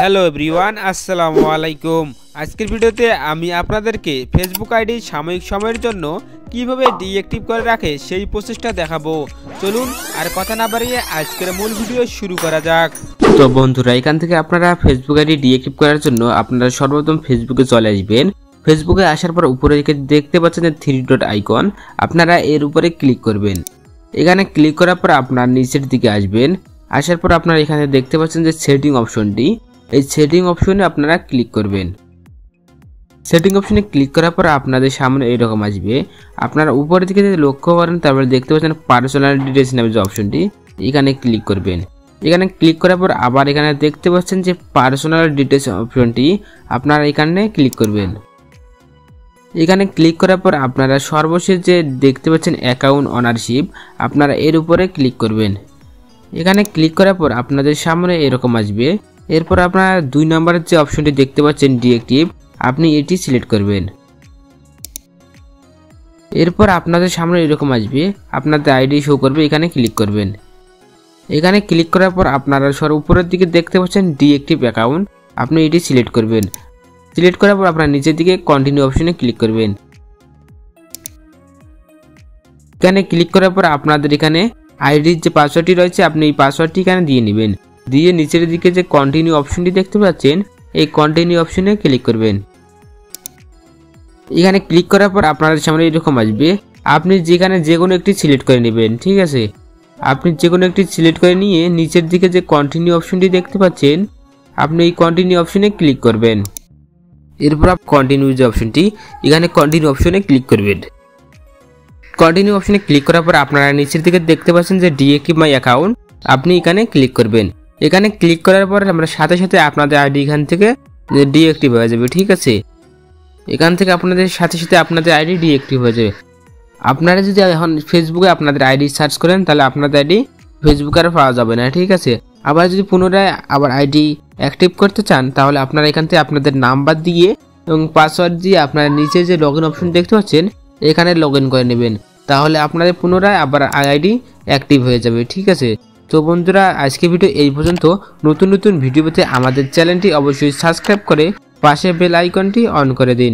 Hello everyone, আসসালামু আলাইকুম। আজকের ভিডিওতে আমি আপনাদেরকে ফেসবুক আইডি সাময়িক সময়ের জন্য কিভাবে ডিঅ্যাক্টিভ করে রাখে সেই প্রসেসটা দেখাবো। চলুন আর কথা না বাড়িয়ে আজকের মূল ভিডিও শুরু করা যাক। তো বন্ধুরা, এখান থেকে আপনারা ফেসবুক আইডি ডিঅ্যাক্টিভ করার জন্য আপনারা সর্বপ্রথম ফেসবুকে চলে আসবেন। ফেসবুকে আসার পর উপরে দেখতে পাচ্ছেন যে 3 ডট আইকন, আপনারা এর উপরে ক্লিক করবেন। এখানে ক্লিক করার পর আপনার নিচের দিকে আসবেন। আসার পর আপনারা এখানে দেখতে পাচ্ছেন যে সেটিং অপশনটি, এই সেটিং অপশনে আপনারা ক্লিক করবেন। সেটিং অপশনে ক্লিক করার পর আপনাদের সামনে এরকম আসবে। আপনারা উপরের দিকে যদি লক্ষ্য করেন তারপরে দেখতে পাচ্ছেন পার্সোনাল ডিটেইলস নামে যে অপশনটি, এখানে ক্লিক করবেন। এখানে ক্লিক করার পর আবার এখানে দেখতে পাচ্ছেন যে পার্সোনাল ডিটেইলস অপশনটি, আপনারা এখানে ক্লিক করবেন। এখানে ক্লিক করার পর আপনারা সর্বশেষ যে দেখতে পাচ্ছেন অ্যাকাউন্ট ওনারশিপ, আপনারা এর উপরে ক্লিক করবেন। এখানে ক্লিক করার পর আপনাদের সামনে এরকম আসবে। এরপর আপনারা 2 নম্বরের যে অপশনটি দেখতে পাচ্ছেন ডিঅ্যাক্টিভ, আপনি এটি সিলেক্ট করবেন। এরপর আপনাদের সামনে এরকম আসবে, আপনাদের আইডি শো করবে, এখানে ক্লিক করবেন। এখানে ক্লিক করার পর আপনারা উপরের দিকে দেখতে পাচ্ছেন ডিঅ্যাক্টিভ অ্যাকাউন্ট, আপনি এটি সিলেক্ট করবেন। সিলেক্ট করার পর আপনারা নিচের দিকে কন্টিনিউ অপশনে ক্লিক করবেন। এখানে ক্লিক করার পর আপনাদের এখানে আইডির যে পাসওয়ার্ডটি রয়েছে, আপনি এই পাসওয়ার্ডটি এখানে দিয়ে নেবেন। দিয়ে নিচের দিকে যে কন্টিনিউ অপশনটি দেখতে পাচ্ছেন, এই কন্টিনিউ অপশনে ক্লিক করবেন। এখানে ক্লিক করার পর আপনাদের সামনে এরকম আসবে, আপনি যেখানে যে কোনো একটি সিলেক্ট করে নেবেন। ঠিক আছে, আপনি যে কোনো একটি সিলেক্ট করে নিয়ে নিচের দিকে যে কন্টিনিউ অপশনটি দেখতে পাচ্ছেন, আপনি এই কন্টিনিউ অপশনে ক্লিক করবেন। এরপর কন্টিনিউ যে অপশনটি, এখানে কন্টিনিউ অপশনে ক্লিক করবেন। কন্টিনিউ অপশনে ক্লিক করার পর আপনারা নিচের দিকে দেখতে পাচ্ছেন যে ডিঅ্যাক্টিভ মাই অ্যাকাউন্ট, আপনি এখানে ক্লিক করবেন। এখানে ক্লিক করার পর আমরা সাথে সাথে আপনাদের আইডি এখান থেকে ডিঅ্যাক্টিভ হয়ে যাবে। ঠিক আছে, এখান থেকে আপনাদের সাথে সাথে আপনাদের আইডি ডিঅ্যাক্টিভ হয়ে যাবে। আপনারা যদি এখন ফেসবুকে আপনাদের আইডি সার্চ করেন তাহলে আপনাদের আইডি ফেসবুকে আর পাওয়া যাবে না। ঠিক আছে, আবার যদি পুনরায় আবার আইডি অ্যাক্টিভ করতে চান তাহলে আপনারা এখান থেকে আপনাদের নাম্বার দিয়ে এবং পাসওয়ার্ড দিয়ে আপনারা নিচে যে লগ ইন অপশন দেখতে পাচ্ছেন, এখানে লগ ইন করে নেবেন। তাহলে আপনাদের পুনরায় আবার আইডি অ্যাক্টিভ হয়ে যাবে। ঠিক আছে, তো বন্ধুরা, আজকে ভিডিও এই পর্যন্ত। নতুন নতুন ভিডিও পেতে আমাদের চ্যানেলটি অবশ্যই সাবস্ক্রাইব করে পাশে বেল আইকনটি অন করে দিন।